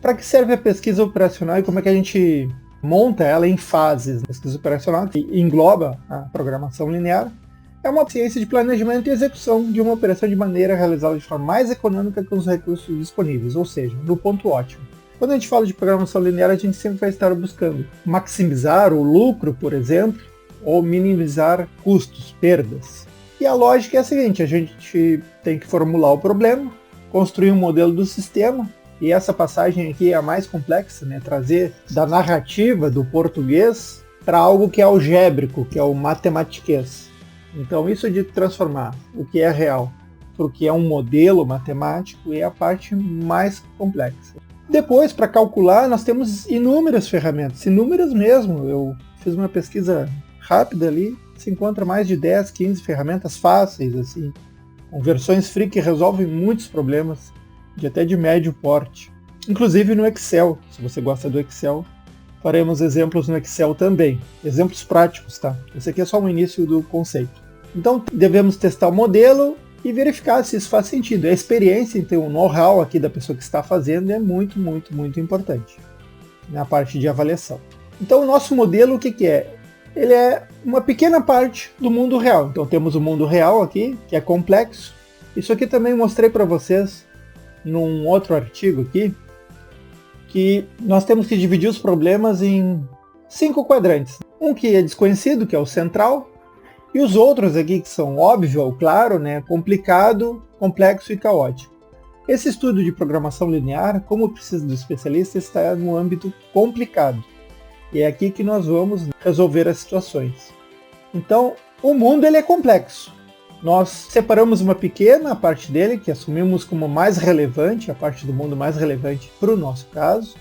Para que serve a pesquisa operacional e como é que a gente monta ela em fases? A pesquisa operacional, que engloba a programação linear, é uma ciência de planejamento e execução de uma operação de maneira realizada de forma mais econômica com os recursos disponíveis, ou seja, no ponto ótimo. Quando a gente fala de programação linear, a gente sempre vai estar buscando maximizar o lucro, por exemplo, ou minimizar custos, perdas. E a lógica é a seguinte: a gente tem que formular o problema, construir um modelo do sistema, e essa passagem aqui é a mais complexa, né? Trazer da narrativa do português para algo que é algébrico, que é o matematiquês. Então isso de transformar o que é real para o que é um modelo matemático é a parte mais complexa. Depois, para calcular, nós temos inúmeras ferramentas, inúmeras mesmo. Eu fiz uma pesquisa rápida ali, se encontra mais de 10, 15 ferramentas fáceis, assim, com versões free que resolvem muitos problemas, até de médio porte. Inclusive no Excel, se você gosta do Excel, faremos exemplos no Excel também. Exemplos práticos, tá? Esse aqui é só o início do conceito. Então, devemos testar o modelo e verificar se isso faz sentido. A experiência, então, o know-how aqui da pessoa que está fazendo é muito, muito, muito importante na parte de avaliação. Então, o nosso modelo, o que é? Ele é uma pequena parte do mundo real. Então, temos o mundo real aqui, que é complexo. Isso aqui também mostrei para vocês num outro artigo aqui, que nós temos que dividir os problemas em 5 quadrantes. Um que é desconhecido, que é o central, e os outros aqui que são óbvio ou claro, né, complicado, complexo e caótico. Esse estudo de programação linear, como precisa do especialista, está no âmbito complicado. E é aqui que nós vamos resolver as situações. Então, o mundo ele é complexo. Nós separamos uma pequena parte dele, que assumimos como mais relevante, a parte do mundo mais relevante para o nosso caso,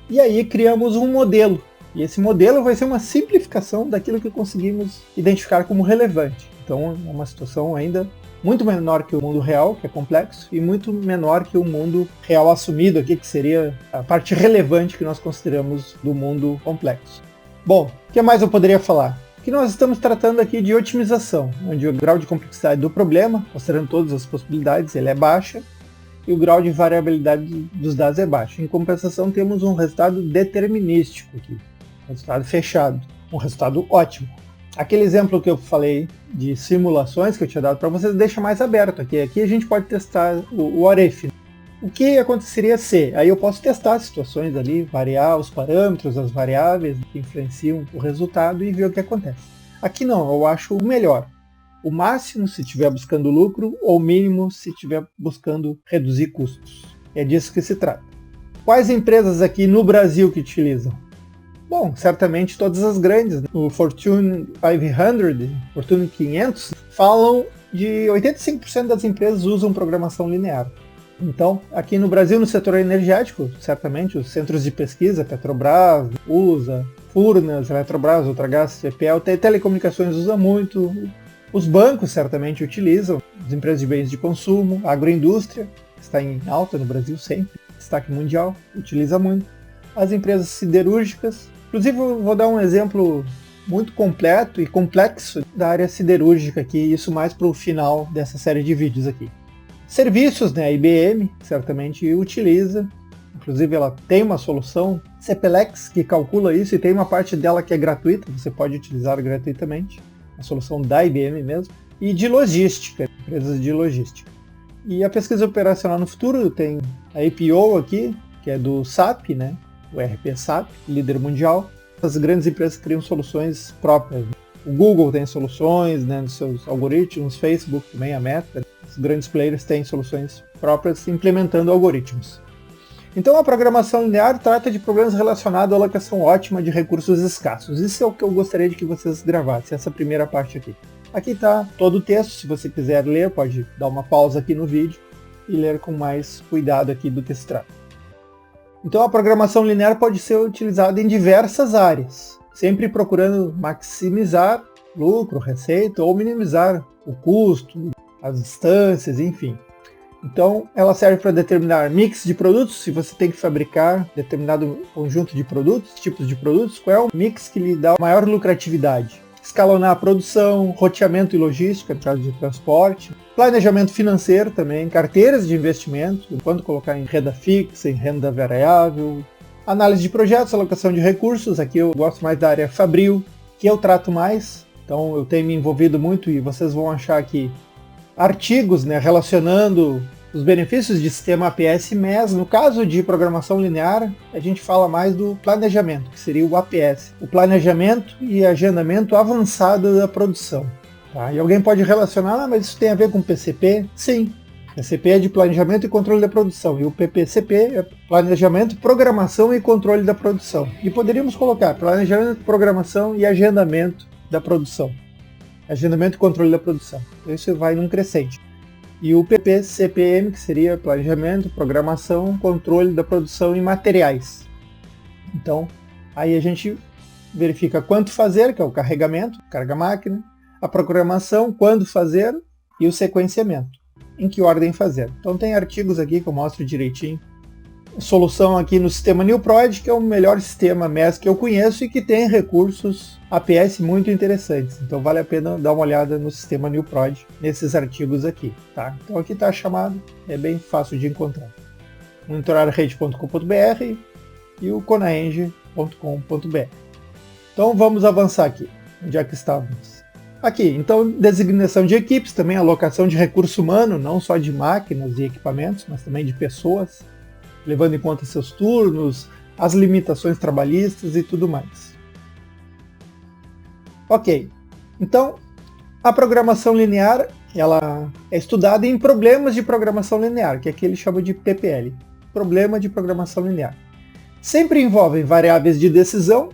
e aí criamos um modelo. E esse modelo vai ser uma simplificação daquilo que conseguimos identificar como relevante. Então é uma situação ainda muito menor que o mundo real, que é complexo, e muito menor que o mundo real assumido aqui, que seria a parte relevante que nós consideramos do mundo complexo. Bom, o que mais eu poderia falar? Que nós estamos tratando aqui de otimização, onde o grau de complexidade do problema, considerando todas as possibilidades, ele é baixa, e o grau de variabilidade dos dados é baixo. Em compensação, temos um resultado determinístico aqui, um resultado fechado, um resultado ótimo. Aquele exemplo que eu falei de simulações que eu tinha dado para vocês deixa mais aberto aqui. Aqui a gente pode testar o what if. O que aconteceria se? Aí eu posso testar as situações ali, variar os parâmetros, as variáveis que influenciam o resultado e ver o que acontece. Aqui não, eu acho o melhor. O máximo se estiver buscando lucro, ou o mínimo se estiver buscando reduzir custos. É disso que se trata. Quais empresas aqui no Brasil que utilizam? Bom, certamente todas as grandes. O Fortune 500, Fortune 500, falam de 85% das empresas usam programação linear. Então, aqui no Brasil, no setor energético, certamente os centros de pesquisa, Petrobras, USA, Furnas, Eletrobras, Ultragaz, CPL, telecomunicações usa muito, os bancos certamente utilizam, as empresas de bens de consumo, a agroindústria, está em alta no Brasil sempre, destaque mundial, utiliza muito, as empresas siderúrgicas, inclusive eu vou dar um exemplo muito completo e complexo da área siderúrgica aqui, isso mais para o final dessa série de vídeos aqui. Serviços, né, a IBM certamente utiliza, inclusive ela tem uma solução, CPLEX, que calcula isso e tem uma parte dela que é gratuita, você pode utilizar gratuitamente, a solução da IBM mesmo, e de logística, empresas de logística. E a pesquisa operacional no futuro tem a APO aqui, que é do SAP, né, o ERP SAP, líder mundial. As grandes empresas criam soluções próprias. O Google tem soluções, né, nos seus algoritmos, Facebook também, a Meta. Os grandes players têm soluções próprias implementando algoritmos. Então a programação linear trata de problemas relacionados à alocação ótima de recursos escassos. Isso é o que eu gostaria de que vocês gravassem, essa primeira parte aqui. Aqui está todo o texto, se você quiser ler, pode dar uma pausa aqui no vídeo e ler com mais cuidado aqui do que se trata. Então a programação linear pode ser utilizada em diversas áreas, sempre procurando maximizar lucro, receita ou minimizar o custo, as distâncias, enfim. Então ela serve para determinar mix de produtos, se você tem que fabricar determinado conjunto de produtos, tipos de produtos, qual é o mix que lhe dá maior lucratividade. escalonar a produção, roteamento e logística, no caso de transporte, planejamento financeiro também, carteiras de investimento, quando colocar em renda fixa, em renda variável, análise de projetos, alocação de recursos, aqui eu gosto mais da área Fabril, que eu trato mais, então eu tenho me envolvido muito e vocês vão achar aqui artigos, né, relacionando os benefícios de sistema APS-MES. No caso de programação linear, a gente fala mais do planejamento, que seria o APS, o planejamento e agendamento avançado da produção. Tá? E alguém pode relacionar, mas isso tem a ver com PCP? Sim. PCP é de planejamento e controle da produção, e o PPCP é planejamento, programação e controle da produção. E poderíamos colocar planejamento, programação e agendamento da produção. Agendamento e controle da produção. Então isso vai num crescente. E o PPCPM, que seria planejamento, programação, controle da produção e materiais. Então, aí a gente verifica quanto fazer, que é o carregamento, carga-máquina, a programação, quando fazer e o sequenciamento, em que ordem fazer. Então tem artigos aqui que eu mostro direitinho. Solução aqui no sistema NewProd, que é o melhor sistema MES que eu conheço e que tem recursos APS muito interessantes. Então vale a pena dar uma olhada no sistema NewProd, nesses artigos aqui. Tá? Então aqui está a chamada, é bem fácil de encontrar. monitorarrede.com.br e o conaeng.com.br. Então vamos avançar aqui. Onde é que estávamos? Aqui, então designação de equipes, também alocação de recurso humano, não só de máquinas e equipamentos, mas também de pessoas, levando em conta seus turnos, as limitações trabalhistas e tudo mais. Ok, então a programação linear ela é estudada em problemas de programação linear, que aqui ele chama de PPL, problema de programação linear. Sempre envolvem variáveis de decisão,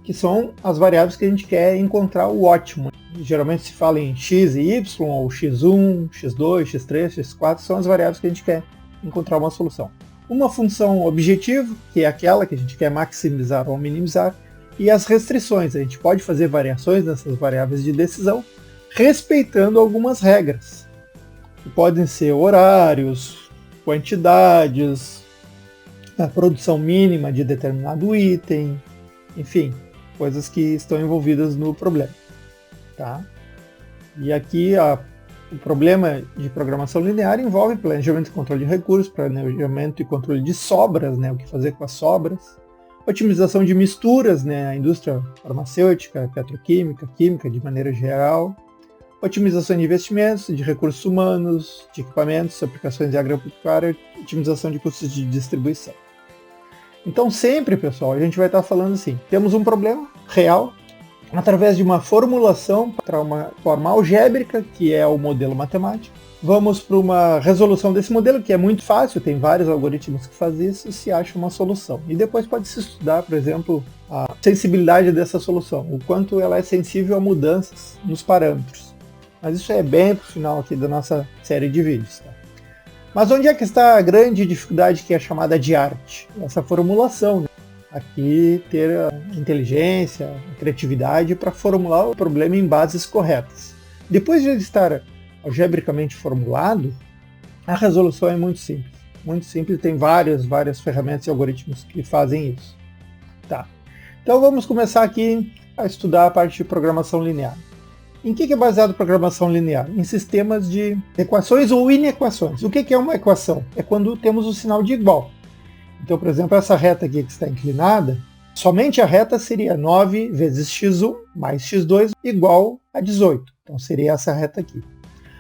que são as variáveis que a gente quer encontrar o ótimo. Geralmente se fala em x e y, ou x1, x2, x3, x4, são as variáveis que a gente quer encontrar uma solução. Uma função objetivo, que é aquela que a gente quer maximizar ou minimizar, e as restrições. A gente pode fazer variações nessas variáveis de decisão, respeitando algumas regras, que podem ser horários, quantidades, a produção mínima de determinado item, enfim, coisas que estão envolvidas no problema. Tá? E aqui o problema de programação linear envolve planejamento e controle de recursos, planejamento e controle de sobras, né, o que fazer com as sobras, otimização de misturas, né, a indústria farmacêutica, petroquímica, química de maneira geral, otimização de investimentos, de recursos humanos, de equipamentos, aplicações de agropecuária, otimização de custos de distribuição. Então sempre, pessoal, a gente vai estar falando assim, temos um problema real, através de uma formulação para uma forma algébrica, que é o modelo matemático. Vamos para uma resolução desse modelo, que é muito fácil, tem vários algoritmos que fazem isso, e se acha uma solução. E depois pode se estudar, por exemplo, a sensibilidade dessa solução, o quanto ela é sensível a mudanças nos parâmetros. Mas isso é bem para o final aqui da nossa série de vídeos. Tá? Mas onde é que está a grande dificuldade, que é chamada de arte? Essa formulação, né? Aqui ter a inteligência, a criatividade para formular o problema em bases corretas. Depois de ele estar algebricamente formulado, a resolução é muito simples. Muito simples, tem várias ferramentas e algoritmos que fazem isso. Tá. Então vamos começar aqui a estudar a parte de programação linear. Em que é baseado a programação linear? Em sistemas de equações ou inequações. O que é uma equação? É quando temos o sinal de igual. Então, por exemplo, essa reta aqui que está inclinada, somente a reta seria 9 vezes x1 mais x2 igual a 18. Então seria essa reta aqui.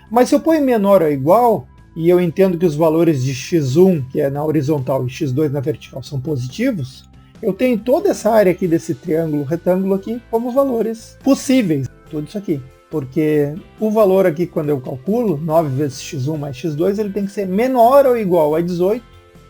Mas se eu ponho menor ou igual, e eu entendo que os valores de x1, que é na horizontal, e x2 na vertical, são positivos, eu tenho toda essa área aqui desse triângulo retângulo aqui como valores possíveis. Tudo isso aqui. Porque o valor aqui, quando eu calculo, 9 vezes x1 mais x2, ele tem que ser menor ou igual a 18,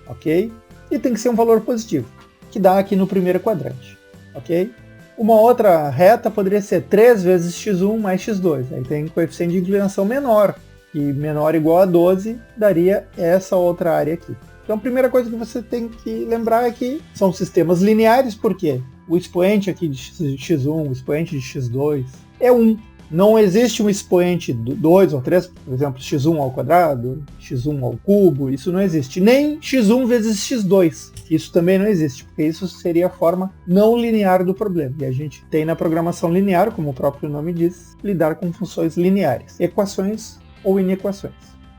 ok? E tem que ser um valor positivo, que dá aqui no primeiro quadrante, ok? Uma outra reta poderia ser 3 vezes x1 mais x2, aí tem coeficiente de inclinação menor, e menor ou igual a 12 daria essa outra área aqui. Então a primeira coisa que você tem que lembrar é que são sistemas lineares, porque o expoente aqui de x1, o expoente de x2 é 1, Não existe um expoente 2 ou 3, por exemplo, x1 ao quadrado, x1 ao cubo, isso não existe. Nem x1 vezes x2, isso também não existe, porque isso seria a forma não linear do problema. E a gente tem na programação linear, como o próprio nome diz, lidar com funções lineares, equações ou inequações.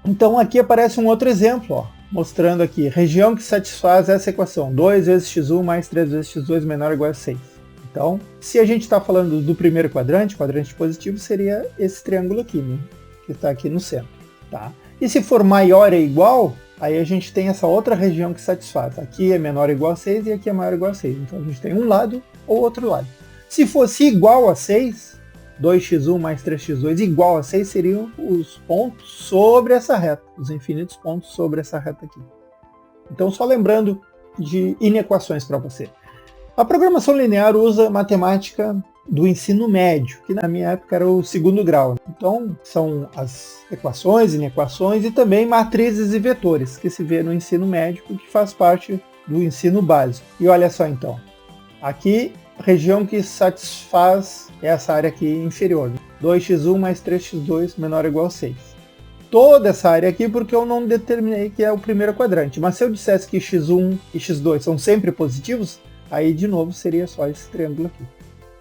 Então aqui aparece um outro exemplo, ó, mostrando aqui, região que satisfaz essa equação, 2 vezes x1 mais 3 vezes x2 menor ou igual a 6. Então, se a gente está falando do primeiro quadrante positivo, seria esse triângulo aqui, né? Que está aqui no centro. Tá? E se for maior ou igual, aí a gente tem essa outra região que satisfaz. Aqui é menor ou igual a 6 e aqui é maior ou igual a 6. Então a gente tem um lado ou outro lado. Se fosse igual a 6, 2x1 mais 3x2 igual a 6 seriam os pontos sobre essa reta, os infinitos pontos sobre essa reta aqui. Então só lembrando de inequações para você. A programação linear usa matemática do ensino médio, que na minha época era o segundo grau. Então, são as equações, inequações e também matrizes e vetores, que se vê no ensino médio, que faz parte do ensino básico. E olha só então, aqui, região que satisfaz essa área aqui inferior, 2x1 mais 3x2 menor ou igual a 6. Toda essa área aqui porque eu não determinei que é o primeiro quadrante, mas se eu dissesse que x1 e x2 são sempre positivos, aí de novo seria só esse triângulo aqui.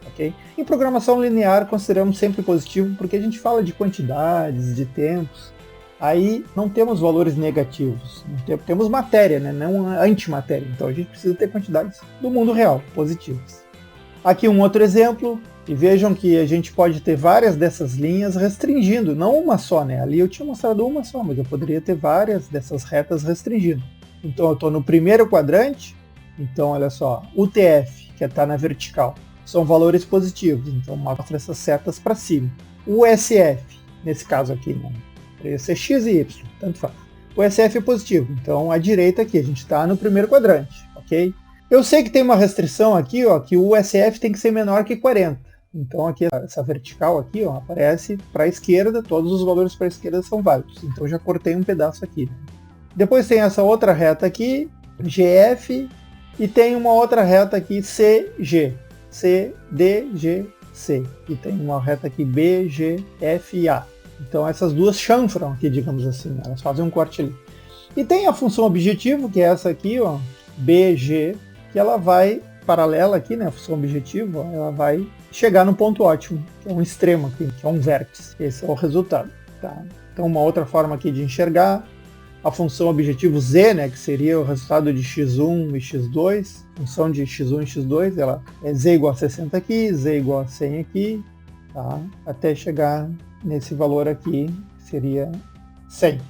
Okay? Em programação linear consideramos sempre positivo porque a gente fala de quantidades, de tempos, aí não temos valores negativos, temos matéria, né? Não antimatéria, então a gente precisa ter quantidades do mundo real, positivas. Aqui um outro exemplo, e vejam que a gente pode ter várias dessas linhas restringindo, não uma só, né? Ali eu tinha mostrado uma só, mas eu poderia ter várias dessas retas restringindo. Então eu estou no primeiro quadrante, então olha só, o TF, que está na vertical, são valores positivos, então mostra essas setas para cima. O SF, nesse caso aqui, não, poderia ser x e y, tanto faz. O SF é positivo, então à direita aqui, a gente está no primeiro quadrante, ok? Eu sei que tem uma restrição aqui, ó, que o SF tem que ser menor que 40. Então aqui, essa vertical aqui, ó, aparece para a esquerda, todos os valores para a esquerda são válidos. Então já cortei um pedaço aqui. Depois tem essa outra reta aqui, GF, e tem uma outra reta aqui, CG, CDGC, e tem uma reta aqui, BGFA. Então essas duas chanfram aqui, digamos assim, elas fazem um corte ali. E tem a função objetivo, que é essa aqui, ó, BG, que ela vai, paralela aqui, né, a função objetivo, ó, ela vai chegar no ponto ótimo, que é um extremo aqui, que é um vértice. Esse é o resultado. Tá? Então uma outra forma aqui de enxergar, a função objetivo Z, né, que seria o resultado de x1 e x2, função de x1 e x2, ela é Z igual a 60 aqui, Z igual a 100 aqui, tá? Até chegar nesse valor aqui, que seria 100.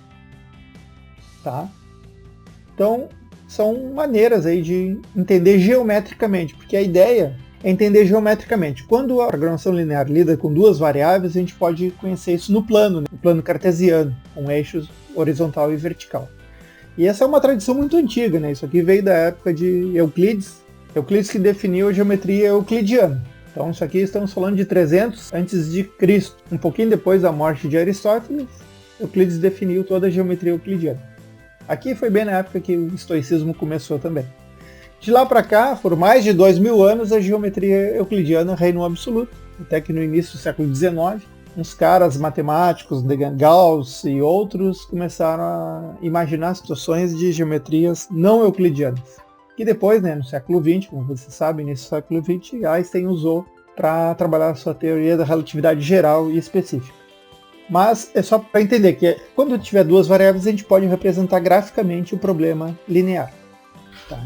Tá? Então, são maneiras aí de entender geometricamente, porque a ideia é entender geometricamente. Quando a programação linear lida com duas variáveis, a gente pode conhecer isso no plano, né? No plano cartesiano, com eixos horizontal e vertical. E essa é uma tradição muito antiga, né? Isso aqui veio da época de Euclides, Euclides que definiu a geometria euclidiana. Então isso aqui estamos falando de 300 a.C., um pouquinho depois da morte de Aristóteles, Euclides definiu toda a geometria euclidiana. Aqui foi bem na época que o estoicismo começou também. De lá para cá, por mais de 2000 anos, a geometria euclidiana reinou absoluto, até que no início do século XIX, uns caras matemáticos, Gauss e outros, começaram a imaginar situações de geometrias não euclidianas. E depois, né, no século XX, como você sabe, nesse século XX, Einstein usou para trabalhar a sua teoria da relatividade geral e específica. Mas é só para entender que quando tiver duas variáveis, a gente pode representar graficamente o problema linear. Tá?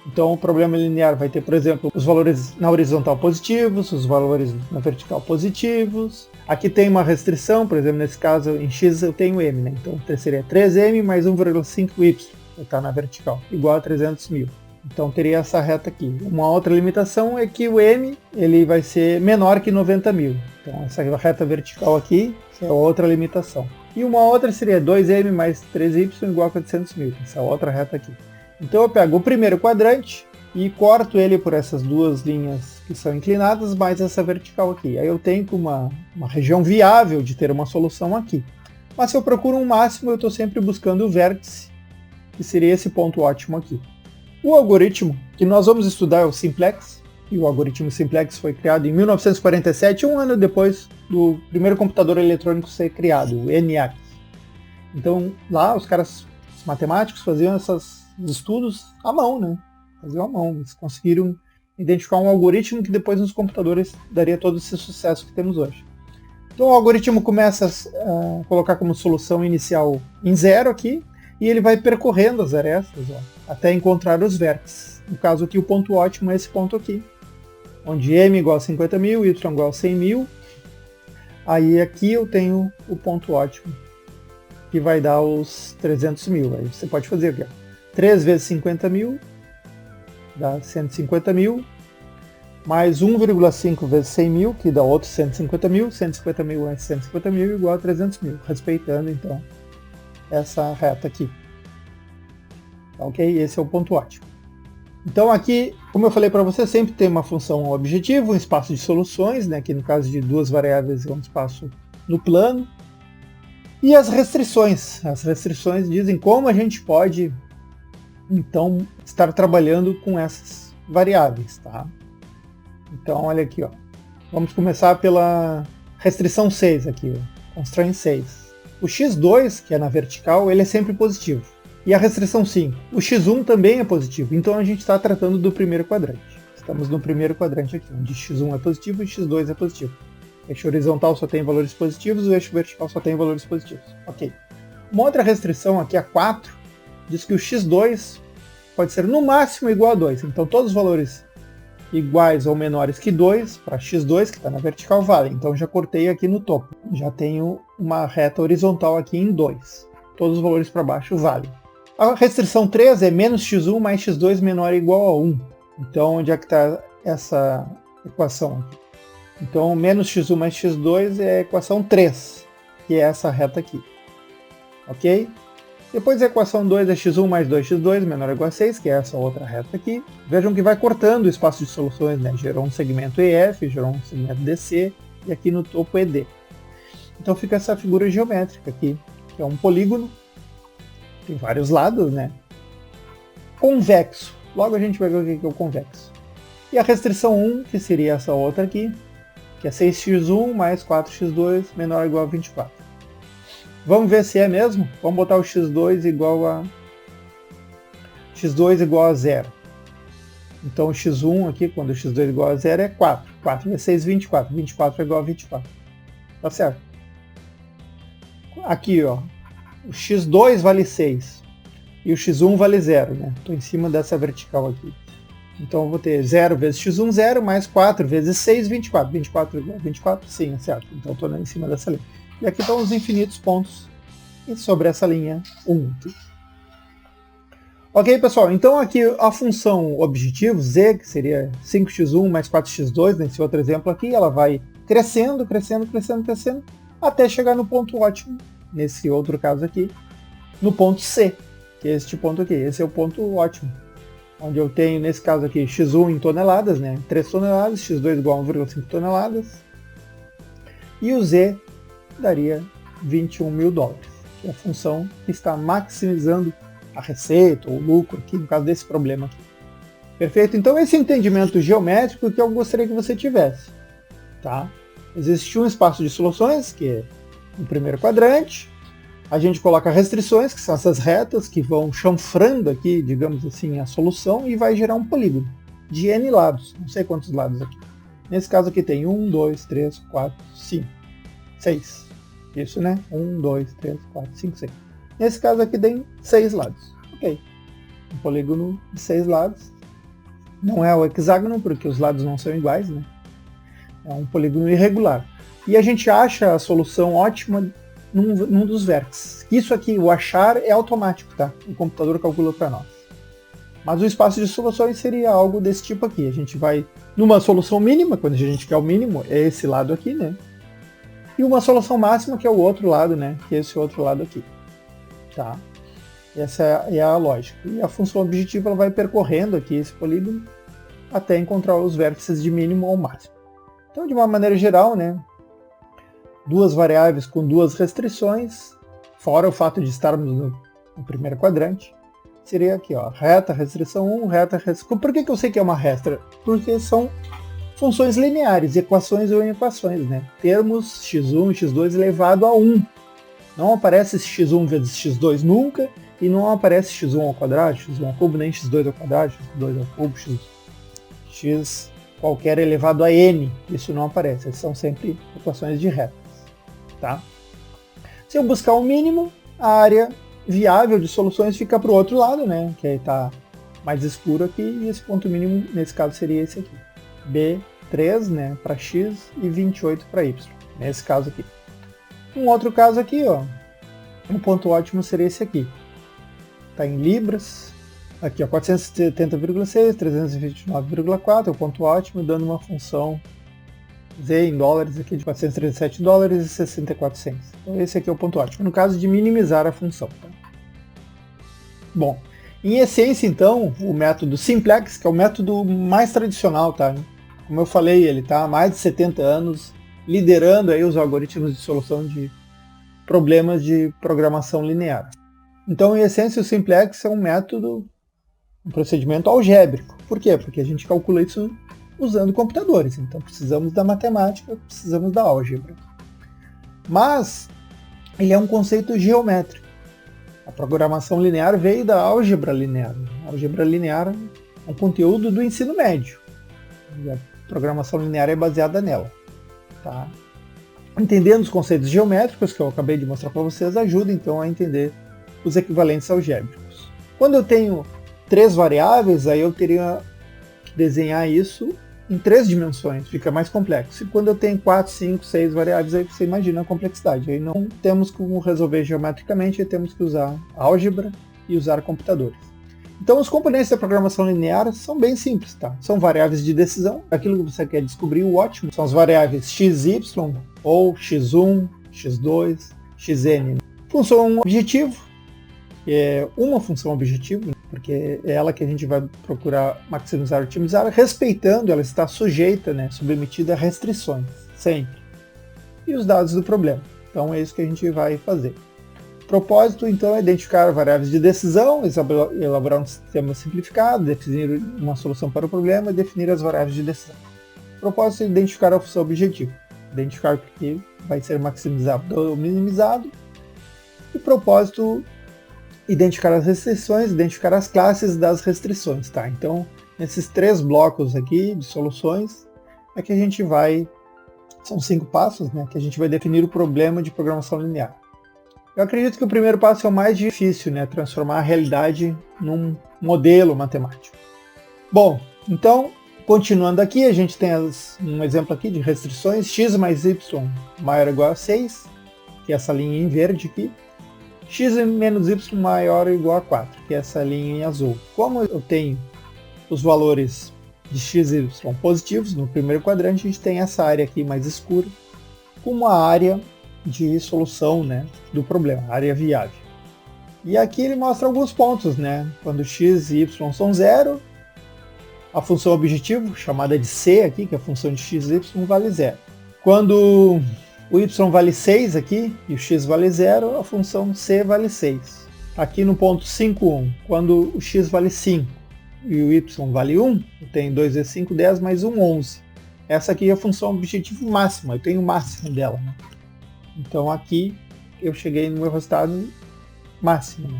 Então o problema linear vai ter, por exemplo, os valores na horizontal positivos, os valores na vertical positivos. Aqui tem uma restrição, por exemplo, nesse caso em x eu tenho m, né? Então seria 3m mais 1,5y, que está na vertical, igual a 300.000. Então teria essa reta aqui. Uma outra limitação é que o m ele vai ser menor que 90.000. Então essa reta vertical aqui é outra limitação. E uma outra seria 2m mais 3y igual a 400.000. Essa outra reta aqui. Então eu pego o primeiro quadrante e corto ele por essas duas linhas que são inclinadas, mais essa vertical aqui. Aí eu tenho uma região viável de ter uma solução aqui. Mas se eu procuro um máximo, eu estou sempre buscando o vértice, que seria esse ponto ótimo aqui. O algoritmo que nós vamos estudar é o simplex, E o algoritmo simplex foi criado em 1947, um ano depois do primeiro computador eletrônico ser criado, o ENIAC. Então lá os caras, os matemáticos, faziam esses estudos à mão, né? Faziam à mão. Eles conseguiram identificar um algoritmo que depois nos computadores daria todo esse sucesso que temos hoje. Então o algoritmo começa a colocar como solução inicial em 0 aqui, e ele vai percorrendo as arestas, ó, até encontrar os vértices. No caso aqui, o ponto ótimo é esse ponto aqui, onde m igual a 50.000, y igual a 100.000. Aí aqui eu tenho o ponto ótimo, que vai dar os 300.000. Aí você pode fazer aqui, ó, 3 vezes 50.000 dá 150.000, mais 1,5 vezes 100.000, que dá outros 150.000. 150.000 mais 150.000 igual a 300.000, respeitando então essa reta aqui. Ok? Esse é o ponto ótimo. Então aqui, como eu falei para você, sempre tem uma função objetivo, um espaço de soluções, né? Aqui no caso de duas variáveis é um espaço no plano. E as restrições. As restrições dizem como a gente pode, então, estar trabalhando com essas variáveis, tá? Então, olha aqui, ó. Vamos começar pela restrição 6 aqui, ó. Constraint 6. O x2, que é na vertical, ele é sempre positivo. E a restrição 5. O x1 também é positivo. Então a gente está tratando do primeiro quadrante. Estamos no primeiro quadrante aqui, onde x1 é positivo e x2 é positivo. O eixo horizontal só tem valores positivos, o eixo vertical só tem valores positivos. Ok. Uma outra restrição aqui, a 4, diz que o x2 pode ser no máximo igual a 2. Então todos os valores iguais ou menores que 2, para x2, que está na vertical, valem. Então já cortei aqui no topo. Já tenho uma reta horizontal aqui em 2. Todos os valores para baixo valem. A restrição 3 é menos x1 mais x2 menor ou igual a 1. Então onde é que está essa equação aqui? Então menos x1 mais x2 é a equação 3, que é essa reta aqui. Ok? Depois a equação 2 é x1 mais 2x2 menor ou igual a 6, que é essa outra reta aqui. Vejam que vai cortando o espaço de soluções, né? Gerou um segmento EF, gerou um segmento DC, e aqui no topo ED. Então fica essa figura geométrica aqui, que é um polígono. Tem vários lados, né? Convexo. Logo a gente vai ver o que é o convexo. E a restrição 1, que seria essa outra aqui, que é 6x1 mais 4x2 menor ou igual a 24. Vamos ver se é mesmo? Vamos botar o x2 igual a 0. Então o x1 aqui, quando o x2 é igual a 0, é 4. 4 vezes 6, 24. 24 é igual a 24. Tá certo? Aqui, ó. O x2 vale 6 e o x1 vale 0, né? Estou em cima dessa vertical aqui. Então eu vou ter 0 vezes x1, 0, mais 4 vezes 6, 24. 24 igual a 24? Sim, é certo. Então estou em cima dessa linha. E aqui estão os infinitos pontos sobre essa linha 1. Ok, pessoal? Então aqui a função objetivo, z, que seria 5x1 mais 4x2, nesse outro exemplo aqui, ela vai crescendo, crescendo, crescendo, crescendo, até chegar no ponto ótimo, nesse outro caso aqui, no ponto C, que é este ponto aqui. Esse é o ponto ótimo, onde eu tenho, nesse caso aqui, x1 em toneladas, né, 3 toneladas, x2 igual a 1,5 toneladas, e o z daria 21 mil dólares, que é a função que está maximizando a receita ou o lucro, aqui no caso desse problema aqui. Perfeito? Então esse entendimento geométrico que eu gostaria que você tivesse. Tá? Existe um espaço de soluções, que é o primeiro quadrante. A gente coloca restrições, que são essas retas que vão chanfrando aqui, digamos assim, a solução, e vai gerar um polígono de n lados. Não sei quantos lados aqui. Nesse caso aqui tem 1, 2, 3, 4, 5, 6. Isso, né? 1, 2, 3, 4, 5, 6. Nesse caso aqui tem 6 lados. Ok. Um polígono de 6 lados. Não é o hexágono, porque os lados não são iguais, né? É um polígono irregular. E a gente acha a solução ótima num dos vértices. Isso aqui, o achar, é automático, tá? O computador calcula para nós. Mas o espaço de soluções seria algo desse tipo aqui. A gente vai numa solução mínima, quando a gente quer o mínimo, é esse lado aqui, né? E uma solução máxima, que é o outro lado, né? Que é esse outro lado aqui. Tá? Essa é a lógica. E a função objetiva ela vai percorrendo aqui esse polígono até encontrar os vértices de mínimo ou máximo. Então, de uma maneira geral, né? Duas variáveis com duas restrições, fora o fato de estarmos no primeiro quadrante, seria aqui, ó, reta, restrição 1, reta, restrição... Por que eu sei que é uma resta? Porque são funções lineares, equações ou inequações, né? Termos x1 e x2 elevado a 1. Não aparece x1 vezes x2 nunca, e não aparece x1 ao quadrado, x1 ao cubo, nem x2 ao quadrado, x2 ao cubo, x qualquer elevado a n. Isso não aparece, são sempre equações de retas. Tá? Se eu buscar o mínimo, a área viável de soluções fica para o outro lado, né? Que aí está mais escuro aqui, e esse ponto mínimo, nesse caso, seria esse aqui. B3, né, para x e 28 para y, nesse caso aqui. Um outro caso aqui, ó, um ponto ótimo seria esse aqui. Está em libras, aqui ó, 470,6, 329,4, é o ponto ótimo, dando uma função Z em dólares aqui de 437 dólares e 64 cents. Então esse aqui é o ponto ótimo, no caso de minimizar a função. Tá? Bom, em essência então, o método simplex, que é o método mais tradicional, tá? Como eu falei, ele está há mais de 70 anos liderando aí os algoritmos de solução de problemas de programação linear. Então, em essência, o simplex é um método, um procedimento algébrico. Por quê? Porque a gente calcula isso usando computadores. Então, precisamos da matemática, precisamos da álgebra. Mas, ele é um conceito geométrico. A programação linear veio da álgebra linear. A álgebra linear é um conteúdo do ensino médio. E a programação linear é baseada nela. Tá? Entendendo os conceitos geométricos que eu acabei de mostrar para vocês ajuda então a entender os equivalentes algébricos. Quando eu tenho 3 variáveis, aí eu teria que desenhar isso em 3 dimensões, fica mais complexo. E quando eu tenho 4, 5, 6 variáveis, aí você imagina a complexidade. Aí não temos como resolver geometricamente, aí temos que usar álgebra e usar computadores. Então os componentes da programação linear são bem simples, tá? São variáveis de decisão, aquilo que você quer descobrir, o ótimo, são as variáveis x, y, ou x1, x2, xn. Função objetivo, que é uma função objetivo, porque é ela que a gente vai procurar maximizar e otimizar, respeitando, ela está sujeita, né, submetida a restrições, sempre. E os dados do problema. Então é isso que a gente vai fazer. O propósito, então, é identificar variáveis de decisão, elaborar um sistema simplificado, definir uma solução para o problema e definir as variáveis de decisão. O propósito é identificar a função objetivo, identificar o que vai ser maximizado ou minimizado. E o propósito, identificar as restrições, identificar as classes das restrições. Tá? Então, nesses 3 blocos aqui de soluções, é que a gente vai, são 5 passos, né, que a gente vai definir o problema de programação linear. Eu acredito que o primeiro passo é o mais difícil, né? Transformar a realidade num modelo matemático. Bom, então, continuando aqui, a gente tem um exemplo aqui de restrições, x mais y maior ou igual a 6, que é essa linha em verde aqui, x menos y maior ou igual a 4, que é essa linha em azul. Como eu tenho os valores de x e y positivos no primeiro quadrante, a gente tem essa área aqui mais escura, com uma área de solução, né, do problema, área viável. E aqui ele mostra alguns pontos, né? Quando x e y são 0, a função objetivo, chamada de c aqui, que é a função de x e y, vale 0. Quando o y vale 6 aqui e o x vale 0, a função c vale 6. Aqui no ponto 5,1, quando o x vale 5 e o y vale 1, eu tenho 2 vezes 5, 10, mais 1, 11. Essa aqui é a função objetivo máxima, eu tenho o máximo dela, né? Então aqui eu cheguei no meu resultado máximo. Né?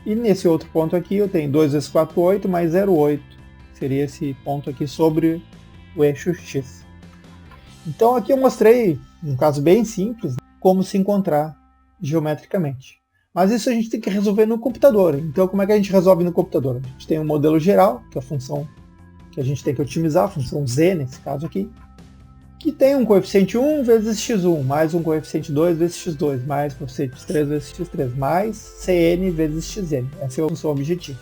E nesse outro ponto aqui eu tenho 2 vezes 4, 8, mais 0,8. Seria esse ponto aqui sobre o eixo X. Então aqui eu mostrei, um caso bem simples, como se encontrar geometricamente. Mas isso a gente tem que resolver no computador. Então como é que a gente resolve no computador? A gente tem um modelo geral, que é a função que a gente tem que otimizar, a função z nesse caso aqui, que tem um coeficiente 1 vezes x1, mais um coeficiente 2 vezes x2, mais coeficiente 3 vezes x3, mais cn vezes xn. Essa é a função objetiva.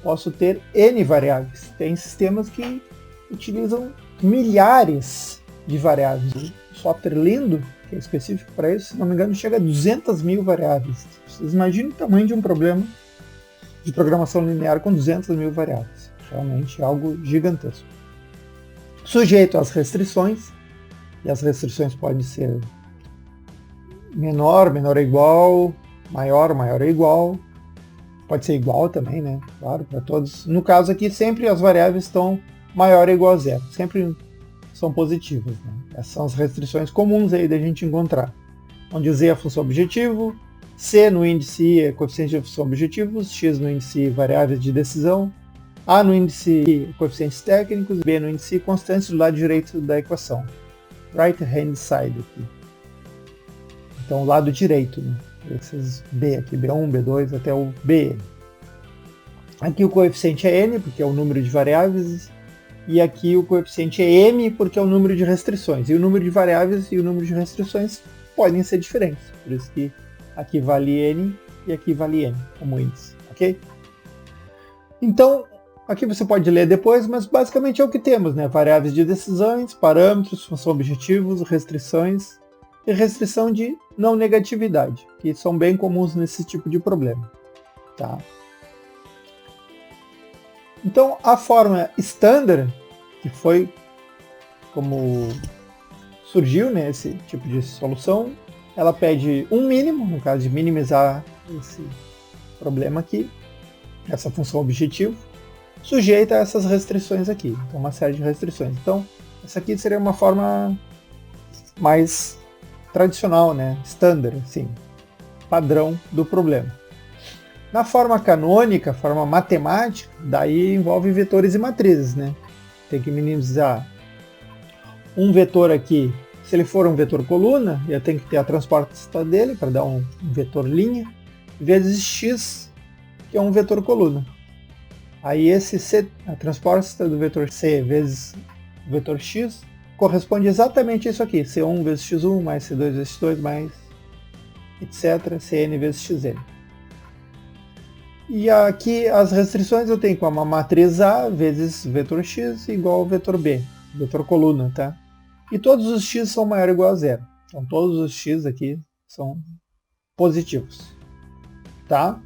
Posso ter n variáveis. Tem sistemas que utilizam milhares de variáveis. O software Lindo, que é específico para isso, se não me engano, chega a 200 mil variáveis. Vocês imaginem o tamanho de um problema de programação linear com 200 mil variáveis. Realmente é algo gigantesco. Sujeito às restrições, e as restrições podem ser menor, menor ou igual, maior ou igual. pode ser igual também, né? Claro, para todos. No caso aqui, sempre as variáveis estão maior ou igual a zero. Sempre são positivas, né? Essas são as restrições comuns aí da gente encontrar. Onde Z é a função objetivo, C no índice I é coeficiente de função objetivos, X no índice I variáveis de decisão, A no índice I coeficientes técnicos, B no índice I constantes do lado direito da equação. Right hand side aqui. Então, o lado direito, né? Esses B aqui, B1, B2 até o Bn. Aqui o coeficiente é n, porque é o número de variáveis, e aqui o coeficiente é m, porque é o número de restrições. E o número de variáveis e o número de restrições podem ser diferentes, por isso que aqui vale n e aqui vale n como índice, ok? Então, aqui você pode ler depois, mas basicamente é o que temos, né? Variáveis de decisões, parâmetros, função objetivos, restrições e restrição de não negatividade, que são bem comuns nesse tipo de problema, tá? Então, a forma standard, que foi como surgiu, né, esse tipo de solução, ela pede um mínimo, no caso de minimizar esse problema aqui, essa função objetivo, sujeita a essas restrições aqui, então uma série de restrições. Então, essa aqui seria uma forma mais tradicional, né, standard, assim, padrão do problema. Na forma canônica, forma matemática, daí envolve vetores e matrizes, né? Tem que minimizar um vetor aqui, se ele for um vetor coluna, eu tenho que ter a transposta dele para dar um vetor linha, vezes x, que é um vetor coluna. Aí esse C, a transposta do vetor C vezes o vetor x, corresponde exatamente a isso aqui, C1 vezes x1 mais C2 vezes x2 mais etc, Cn vezes xn. E aqui as restrições eu tenho como a matriz A vezes vetor x igual ao vetor B, vetor coluna, tá? E todos os x são maior ou igual a zero. Então todos os x aqui são positivos, tá?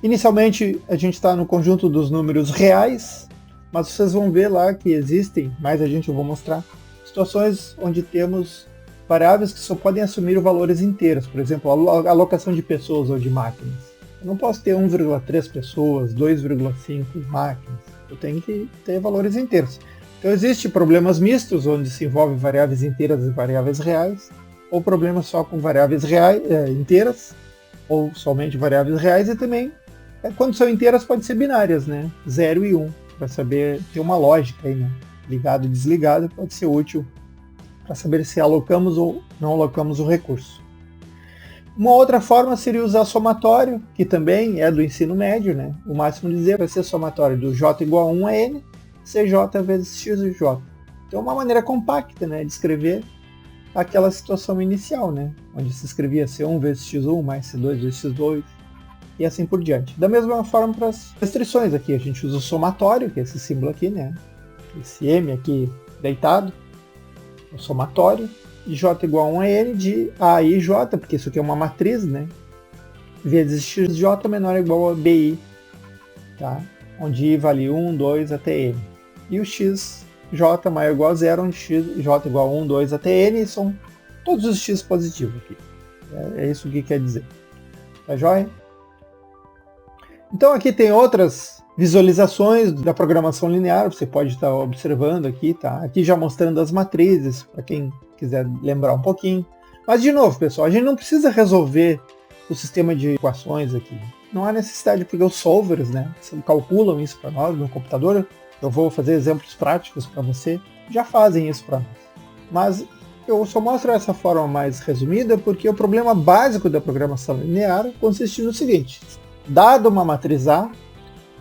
Inicialmente a gente está no conjunto dos números reais, mas vocês vão ver lá que existem, mais adiante eu vou mostrar, situações onde temos variáveis que só podem assumir valores inteiros, por exemplo, a alocação de pessoas ou de máquinas. Eu não posso ter 1,3 pessoas, 2,5 máquinas, eu tenho que ter valores inteiros. Então existem problemas mistos, onde se envolve variáveis inteiras e variáveis reais, ou problemas só com variáveis inteiras, ou somente variáveis reais, e também, quando são inteiras, pode ser binárias, né? 0 e 1, para saber, ter uma lógica aí, né? Ligado e desligado, pode ser útil para saber se alocamos ou não alocamos o recurso. Uma outra forma seria usar somatório, que também é do ensino médio, né? O máximo de Z vai ser somatório do J igual a 1 a N, CJ vezes XJ. Então é uma maneira compacta, né, de escrever aquela situação inicial, né? Onde se escrevia C1 vezes X1 mais C2 vezes X2 e assim por diante. Da mesma forma para as restrições aqui, a gente usa o somatório, que é esse símbolo aqui, né? Esse M aqui deitado, o somatório. J igual a 1 a N de A e J, porque isso aqui é uma matriz, né? Vezes XJ menor ou igual a BI, tá? Onde I vale 1, 2 até N. E o XJ maior ou igual a 0, onde XJ igual a 1, 2 até N, e são todos os X positivos aqui. É isso que quer dizer. Tá joia? Então aqui tem outras visualizações da programação linear, você pode estar observando aqui, tá? Aqui já mostrando as matrizes, para quem quiser lembrar um pouquinho. Mas de novo, pessoal, a gente não precisa resolver o sistema de equações aqui. Não há necessidade, porque os solvers, né, calculam isso para nós no computador. Eu vou fazer exemplos práticos para você, já fazem isso para nós. Mas eu só mostro essa forma mais resumida porque o problema básico da programação linear consiste no seguinte: dado uma matriz A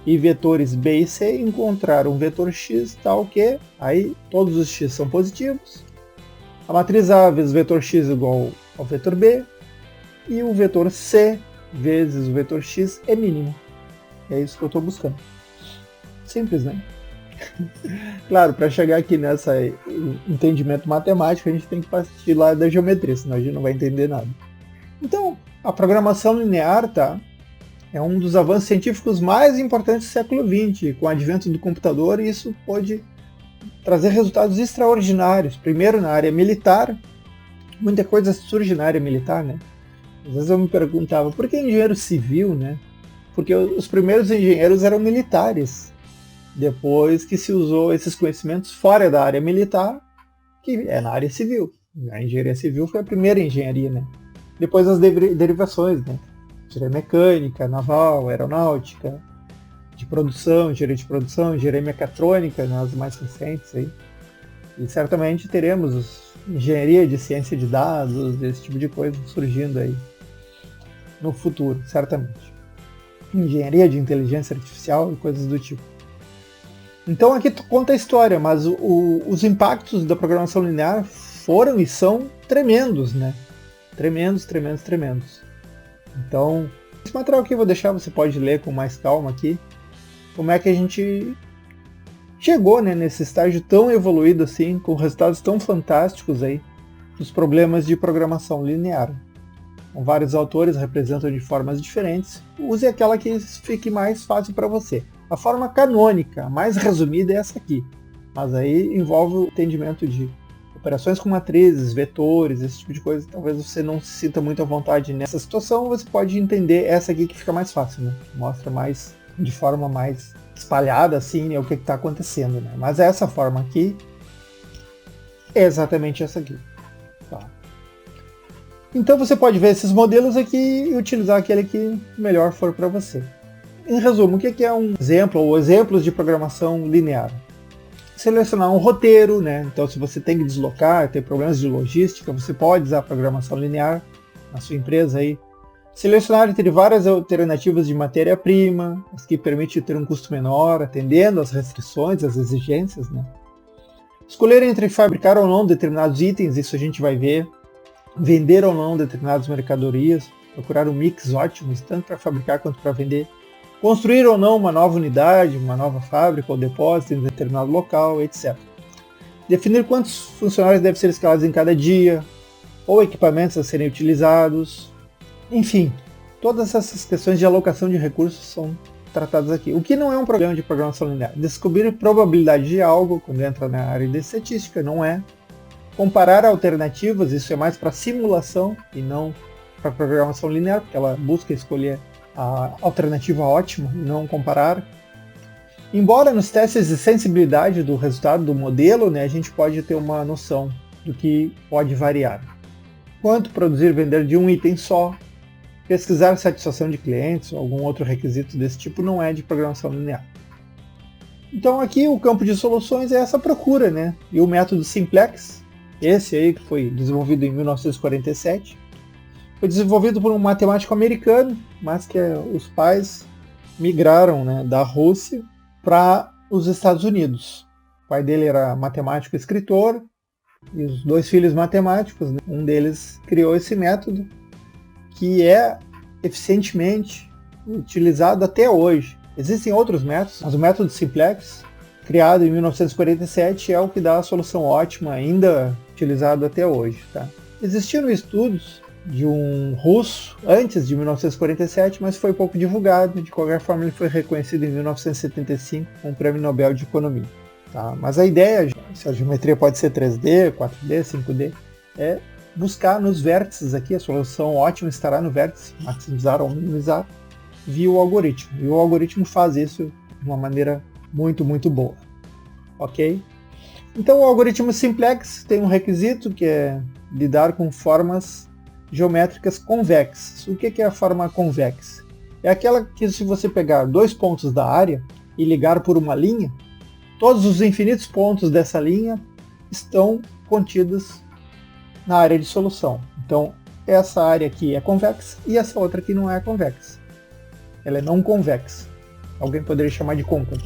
e vetores B e C, encontrar um vetor X tal que aí todos os X são positivos. A matriz A vezes o vetor x igual ao vetor B, e o vetor C vezes o vetor x é mínimo. É isso que eu estou buscando. Simples, né? Claro, para chegar aqui nesse entendimento matemático, a gente tem que partir lá da geometria, senão a gente não vai entender nada. Então, a programação linear, tá? É um dos avanços científicos mais importantes do século XX, com o advento do computador, e isso pode trazer resultados extraordinários. Primeiro na área militar, muita coisa surge na área militar, né? Às vezes eu me perguntava, por que engenheiro civil, né? porque os primeiros engenheiros eram militares. Depois que se usou esses conhecimentos fora da área militar, que é na área civil. A engenharia civil foi a primeira engenharia, né? Depois as derivações, né? Engenharia mecânica, naval, aeronáutica, de produção, engenharia mecatrônica, né? As mais recentes aí. E certamente teremos engenharia de ciência de dados, esse tipo de coisa surgindo aí no futuro, certamente. Engenharia de inteligência artificial e coisas do tipo. Então aqui tu conta a história, mas os impactos da programação linear foram e são tremendos, né? Tremendos. Então, esse material aqui eu vou deixar, você pode ler com mais calma aqui, como é que a gente chegou, né, nesse estágio tão evoluído assim, com resultados tão fantásticos aí, dos problemas de programação linear. Com vários autores representam de formas diferentes, use aquela que fique mais fácil para você. A forma canônica, mais resumida, é essa aqui, mas aí envolve o entendimento de operações com matrizes, vetores, esse tipo de coisa. Talvez você não se sinta muito à vontade nessa situação, você pode entender essa aqui que fica mais fácil, né? Mostra mais, de forma mais espalhada assim, né, o que está acontecendo, né? Mas essa forma aqui é exatamente essa aqui. Tá. Então você pode ver esses modelos aqui e utilizar aquele que melhor for para você. Em resumo, o que é um exemplo ou exemplos de programação linear? Selecionar um roteiro, né? Então se você tem que deslocar, tem problemas de logística, você pode usar a programação linear na sua empresa aí. Selecionar entre várias alternativas de matéria-prima, as que permitem ter um custo menor, atendendo às restrições, às exigências, né? Escolher entre fabricar ou não determinados itens, isso a gente vai ver. Vender ou não determinadas mercadorias, procurar um mix ótimo, tanto para fabricar quanto para vender. Construir ou não uma nova unidade, uma nova fábrica ou depósito em determinado local, etc. Definir quantos funcionários devem ser escalados em cada dia, ou equipamentos a serem utilizados. Enfim, todas essas questões de alocação de recursos são tratadas aqui. O que não é um problema de programação linear? Descobrir probabilidade de algo, quando entra na área de estatística, não é. Comparar alternativas, isso é mais para simulação e não para programação linear, porque ela busca escolher a alternativa ótima e não comparar. Embora nos testes de sensibilidade do resultado do modelo, né, a gente pode ter uma noção do que pode variar. Quanto produzir e vender de um item só, pesquisar satisfação de clientes ou algum outro requisito desse tipo não é de programação linear. Então aqui o campo de soluções é essa procura, né? E o método Simplex, esse aí que foi desenvolvido em 1947, foi desenvolvido por um matemático americano, mas que os pais migraram, né, da Rússia para os Estados Unidos. O pai dele era matemático e escritor, e os dois filhos matemáticos, né? Um deles criou esse método, que é eficientemente utilizado até hoje. Existem outros métodos, mas o método Simplex, criado em 1947, é o que dá a solução ótima, ainda utilizado até hoje. Tá? Existiram estudos de um russo antes de 1947, mas foi pouco divulgado. De qualquer forma, ele foi reconhecido em 1975 com o Prêmio Nobel de Economia. Tá? Mas a ideia, se a geometria pode ser 3D, 4D, 5D, é buscar nos vértices aqui, a solução ótima estará no vértice, maximizar ou minimizar, via o algoritmo. E o algoritmo faz isso de uma maneira muito boa. Ok? Então o algoritmo Simplex tem um requisito que é lidar com formas geométricas convexas. O que é a forma convexa? É aquela que, se você pegar dois pontos da área e ligar por uma linha, todos os infinitos pontos dessa linha estão contidos na área de solução. Então, essa área aqui é convexa e essa outra aqui não é convexa. Ela é não convexa. Alguém poderia chamar de côncava.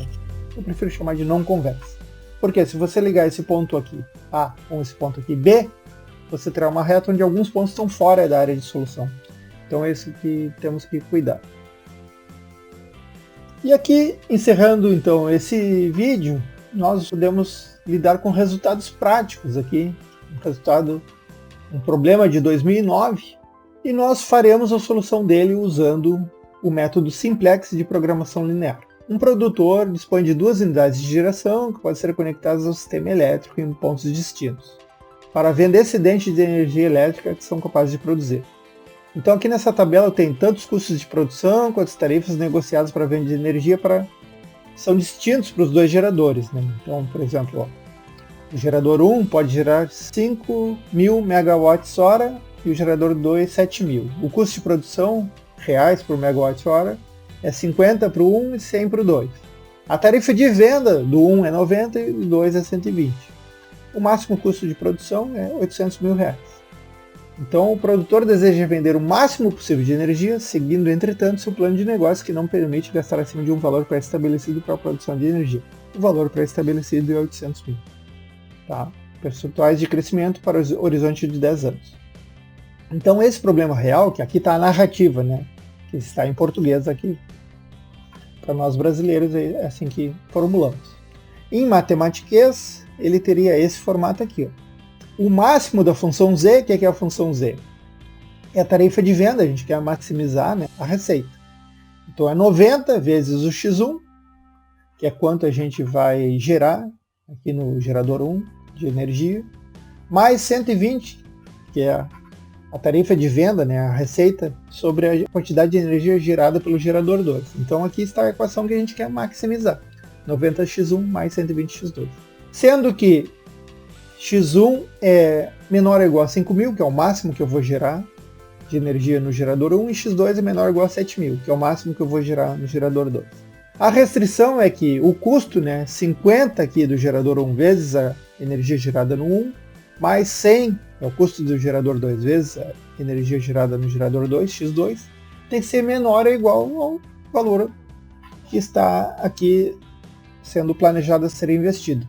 Eu prefiro chamar de não convexa. Porque se você ligar esse ponto aqui A com esse ponto aqui B, você terá uma reta onde alguns pontos estão fora da área de solução. Então é isso que temos que cuidar. E aqui, encerrando então esse vídeo, nós podemos lidar com resultados práticos aqui. Um problema de 2009, e nós faremos a solução dele usando o método Simplex de programação linear. Um produtor dispõe de duas unidades de geração que podem ser conectadas ao sistema elétrico em pontos distintos, para vender excedente de energia elétrica que são capazes de produzir. Então aqui nessa tabela eu tenho tanto os custos de produção quanto as tarifas negociadas para venda de energia são distintos para os dois geradores, né? Então, por exemplo, ó, o gerador 1 pode gerar 5.000 MWh e o gerador 2 7.000. O custo de produção reais por megawatt-hora é 50 para o 1 e 100 para o 2. A tarifa de venda do 1 é 90 e do 2 é 120. O máximo custo de produção é R$800 mil. Então o produtor deseja vender o máximo possível de energia, seguindo entretanto seu plano de negócio que não permite gastar acima de um valor pré-estabelecido para a produção de energia. O valor pré-estabelecido é 800 mil. Tá? Percentuais de crescimento para o horizonte de 10 anos. Então esse problema real, que aqui está a narrativa, né? Que está em português aqui, para nós brasileiros é assim que formulamos. Em matematiquês, ele teria esse formato aqui, ó. O máximo da função z, o que é a função z? É a tarifa de venda, a gente quer maximizar, né, a receita. Então é 90 vezes o x1, que é quanto a gente vai gerar aqui no gerador 1 de energia, mais 120, que é a tarifa de venda, né, a receita, sobre a quantidade de energia gerada pelo gerador 2. Então aqui está a equação que a gente quer maximizar. 90x1 mais 120x2. Sendo que x1 é menor ou igual a 5.000, que é o máximo que eu vou gerar de energia no gerador 1, e x2 é menor ou igual a 7.000, que é o máximo que eu vou gerar no gerador 2. A restrição é que o custo, né, 50 aqui do gerador 1 vezes a energia gerada no 1, mais 100 é o custo do gerador 2 vezes a energia gerada no gerador 2, x2, tem que ser menor ou igual ao valor que está aqui sendo planejado a ser investido,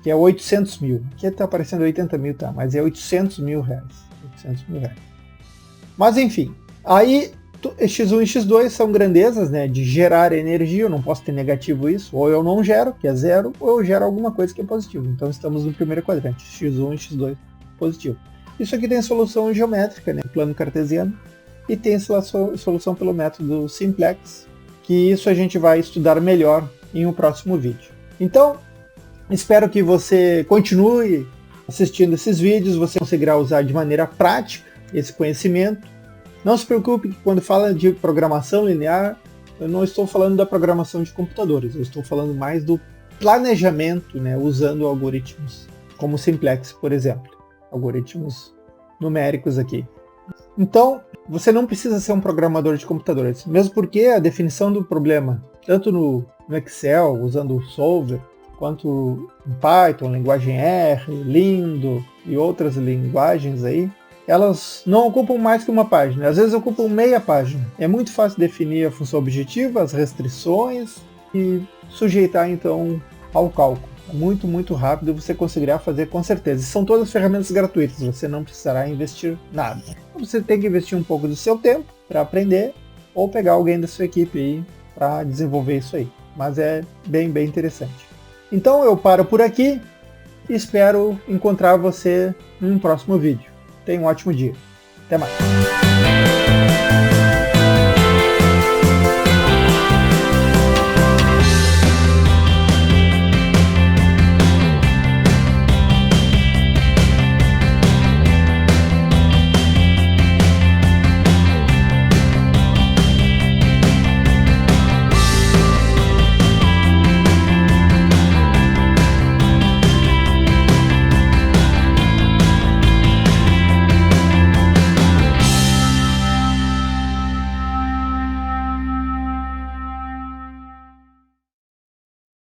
que é 800 mil. Aqui está aparecendo 80 mil, tá? Mas é 800 mil reais. 800 mil reais. Mas enfim, aí x1 e x2 são grandezas, né, de gerar energia. Eu não posso ter negativo isso, ou eu não gero, que é zero, ou eu gero alguma coisa que é positivo. Então estamos no primeiro quadrante, x1 e x2 positivo. Isso aqui tem solução geométrica, né, plano cartesiano, e tem solução pelo método simplex, que isso a gente vai estudar melhor em um próximo vídeo. Então, espero que você continue assistindo esses vídeos, você conseguirá usar de maneira prática esse conhecimento. Não se preocupe que quando fala de programação linear, eu não estou falando da programação de computadores, eu estou falando mais do planejamento, né, usando algoritmos como simplex, por exemplo, algoritmos numéricos aqui. Então, você não precisa ser um programador de computadores, mesmo porque a definição do problema, tanto no Excel, usando o Solver, quanto em Python, linguagem R, Lindo e outras linguagens aí, elas não ocupam mais que uma página, às vezes ocupam meia página. É muito fácil definir a função objetiva, as restrições e sujeitar então ao cálculo. É muito rápido, você conseguirá fazer com certeza. São todas ferramentas gratuitas, você não precisará investir nada. Você tem que investir um pouco do seu tempo para aprender ou pegar alguém da sua equipe aí para desenvolver isso aí. Mas é bem interessante. Então eu paro por aqui e espero encontrar você num próximo vídeo. Tenha um ótimo dia. Até mais.